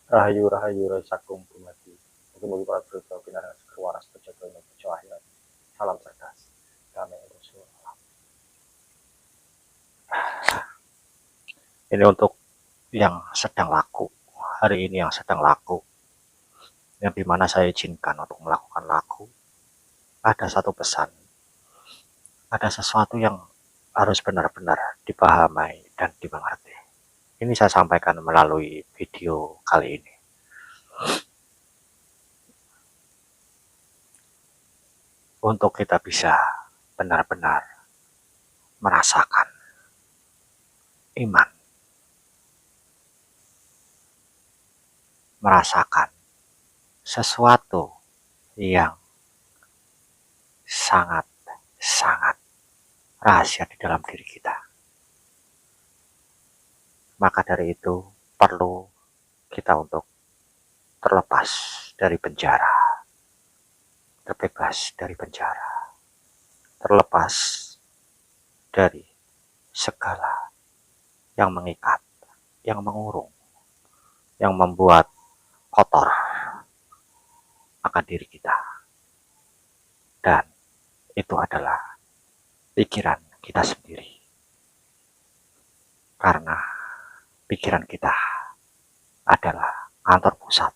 Rahayu Rahayu Rasakum Dumadi. Mugi-mugi para berita pinarak seger waras terjaga menuju akhirat. Salam cerdas. Damai Rasul. Ini untuk yang sedang laku. Hari ini yang sedang laku. Yang dimana saya izinkan untuk melakukan laku. Ada satu pesan. Ada sesuatu yang harus benar-benar dipahami dan dimengerti. Ini saya sampaikan melalui video kali ini. Untuk kita bisa benar-benar merasakan iman, merasakan sesuatu yang sangat-sangat rahasia di dalam diri kita. Maka dari itu perlu kita untuk terlepas dari penjara, terbebas dari penjara, terlepas dari segala yang mengikat, yang mengurung, yang membuat kotor akan diri kita. Dan itu adalah pikiran kita sendiri. Karena pikiran kita adalah kantor pusat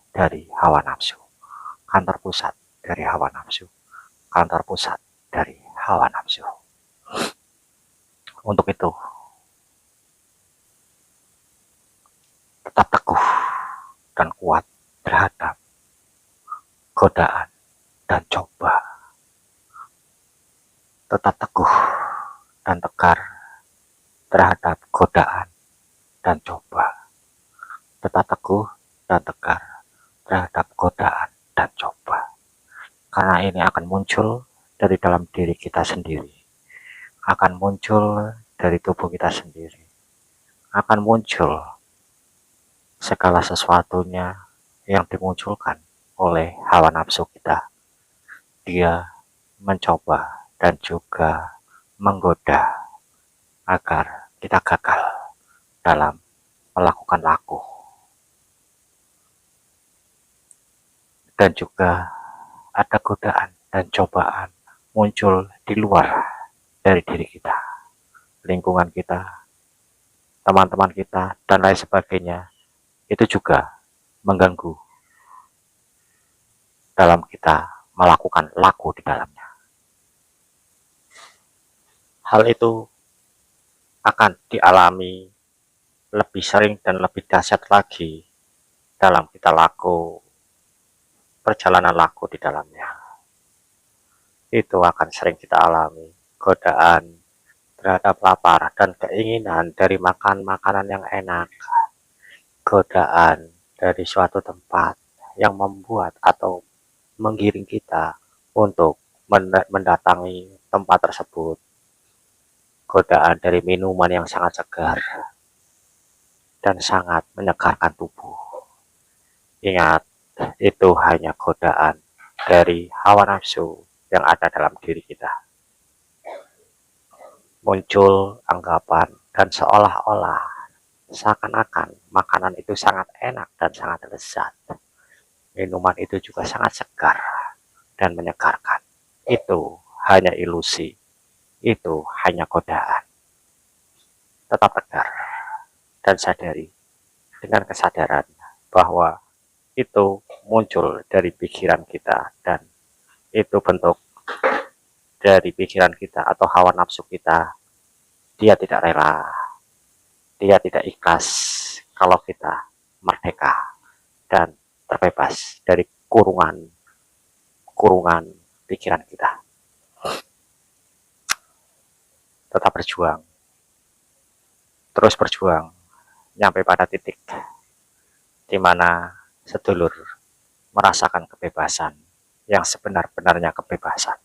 dari hawa nafsu. Kantor pusat dari hawa nafsu. Kantor pusat dari hawa nafsu. Untuk itu, tetap teguh dan kuat terhadap godaan dan coba. Tetap teguh dan tegar terhadap godaan dan coba. Tetap teguh dan tegar terhadap godaan dan coba. Karena ini akan muncul dari dalam diri kita sendiri. Akan muncul dari tubuh kita sendiri. Akan muncul segala sesuatunya yang dimunculkan oleh hawa nafsu kita. Dia mencoba dan juga menggoda agar kita gagal dalam melakukan laku. Dan juga ada godaan dan cobaan muncul di luar dari diri kita, lingkungan kita, teman-teman kita, dan lain sebagainya. Itu juga mengganggu dalam kita melakukan laku di dalamnya. Hal itu akan dialami lebih sering dan lebih dahsyat lagi dalam kita laku, perjalanan laku di dalamnya. Itu akan sering kita alami godaan terhadap lapar dan keinginan dari makan makanan yang enak, godaan dari suatu tempat yang membuat atau menggiring kita untuk mendatangi tempat tersebut, godaan dari minuman yang sangat segar dan sangat menyegarkan tubuh. Ingat, itu hanya godaan dari hawa nafsu yang ada dalam diri kita. Muncul anggapan dan seolah-olah seakan-akan makanan itu sangat enak dan sangat lezat. Minuman itu juga sangat segar dan menyegarkan. Itu hanya ilusi. Itu hanya godaan. Tetap tegar dan sadari dengan kesadaran bahwa itu muncul dari pikiran kita dan itu bentuk dari pikiran kita atau hawa nafsu kita. Dia tidak rela, dia tidak ikhlas kalau kita merdeka dan terbebas dari kurungan pikiran kita. Tetap berjuang, terus berjuang, nyampe pada titik di mana sedulur merasakan kebebasan yang sebenar-benarnya kebebasan.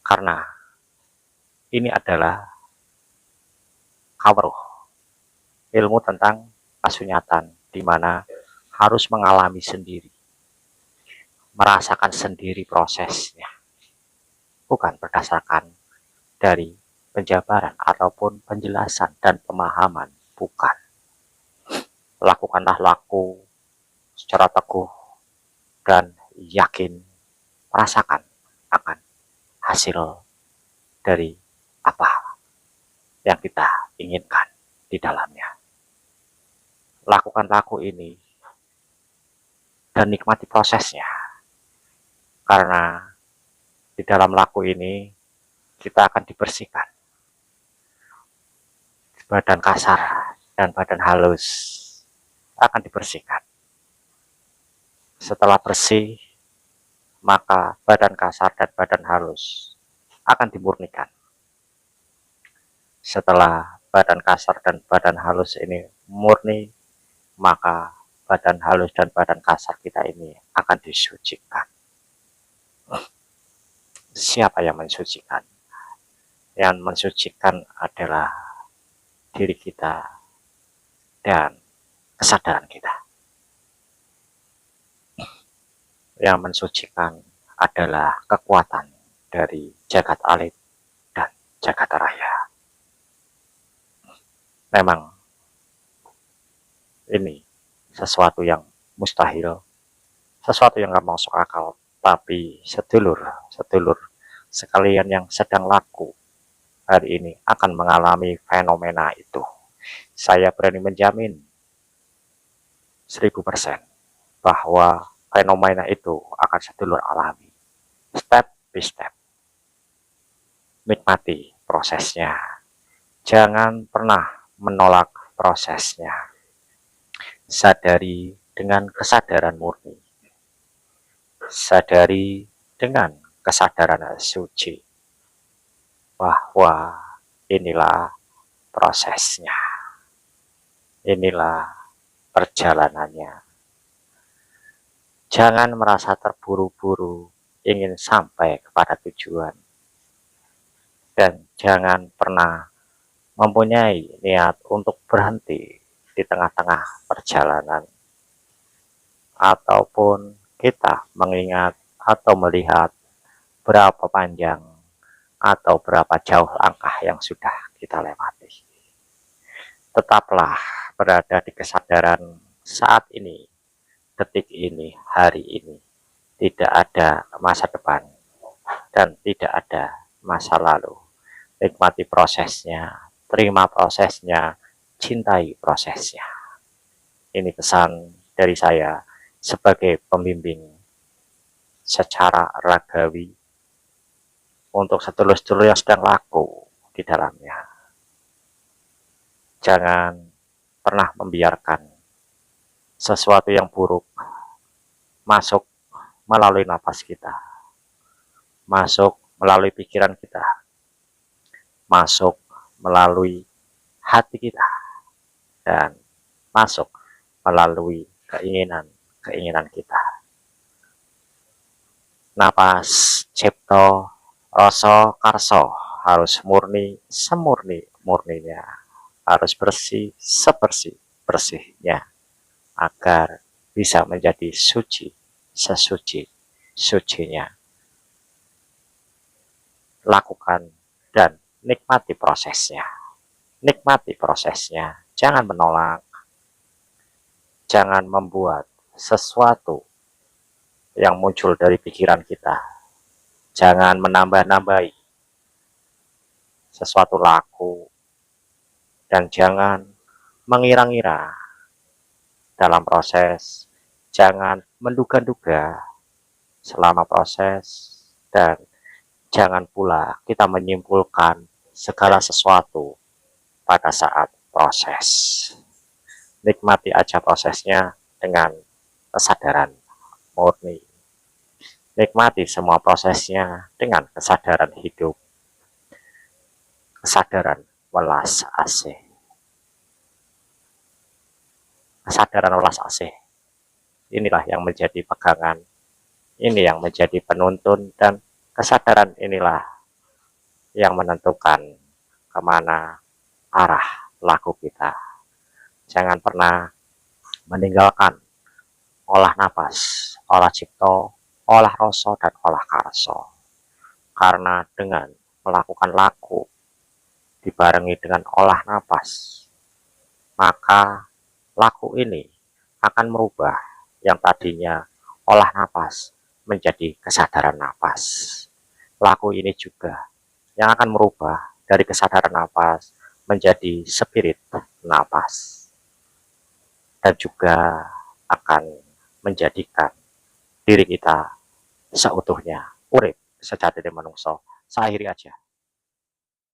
Karena ini adalah kawruh, ilmu tentang kasunyatan, di mana harus mengalami sendiri, merasakan sendiri prosesnya, bukan berdasarkan dari penjabaran ataupun penjelasan dan pemahaman, bukan. Lakukanlah laku secara teguh dan yakin, merasakan akan hasil dari apa yang kita inginkan di dalamnya. Lakukan laku ini dan nikmati prosesnya, karena di dalam laku ini kita akan dibersihkan. Badan kasar dan badan halus akan dibersihkan. Setelah bersih, maka badan kasar dan badan halus akan dimurnikan. Setelah badan kasar dan badan halus ini murni, maka badan halus dan badan kasar kita ini akan disucikan. Siapa yang mensucikan? Yang mensucikan adalah diri kita dan kesadaran kita. Yang mensucikan adalah kekuatan dari jagat alit dan jagat raya. Memang ini sesuatu yang mustahil, sesuatu yang gak masuk akal, tapi sedulur sekalian yang sedang laku hari ini akan mengalami fenomena itu. Saya berani menjamin 1000% bahwa fenomena itu akan sedulur alami, step by step. Nikmati prosesnya, jangan pernah menolak prosesnya. Sadari dengan kesadaran murni, sadari dengan kesadaran suci bahwa inilah prosesnya, inilah perjalanannya. Jangan merasa terburu-buru ingin sampai kepada tujuan, dan jangan pernah mempunyai niat untuk berhenti di tengah-tengah perjalanan, ataupun kita mengingat atau melihat berapa panjang atau berapa jauh langkah yang sudah kita lewati. Tetaplah berada di kesadaran saat ini, detik ini, hari ini. Tidak ada masa depan dan tidak ada masa lalu. Nikmati prosesnya, terima prosesnya, cintai prosesnya. Ini pesan dari saya sebagai pembimbing secara ragawi untuk sedulur-sedulur yang sedang laku di dalamnya. Jangan pernah membiarkan sesuatu yang buruk masuk melalui napas kita, masuk melalui pikiran kita, masuk melalui hati kita, dan masuk melalui keinginan kita. Napas cipto rasa karso harus murni semurni-murninya, harus bersih sebersih-bersihnya, agar bisa menjadi suci sesuci-sucinya. Lakukan dan nikmati prosesnya. Nikmati prosesnya, jangan menolak, jangan membuat sesuatu yang muncul dari pikiran kita, jangan menambah-nambahi sesuatu laku, dan jangan mengira-ngira dalam proses, jangan menduga-duga selama proses, dan jangan pula kita menyimpulkan segala sesuatu pada saat proses. Nikmati aja prosesnya dengan kesadaran murni. Nikmati semua prosesnya dengan kesadaran hidup, kesadaran welas asih. Kesadaran welas asih, inilah yang menjadi pegangan, ini yang menjadi penuntun, dan kesadaran inilah yang menentukan kemana arah laku kita. Jangan pernah meninggalkan olah napas, olah cipto, olah rasa, dan olah karso. Karena dengan melakukan laku dibarengi dengan olah napas, maka Laku ini akan merubah yang tadinya olah napas menjadi kesadaran napas. Laku ini juga yang akan merubah dari kesadaran napas menjadi spirit napas, dan juga akan menjadikan diri kita seutuhnya urip sejati manungso. Sakhiri aja.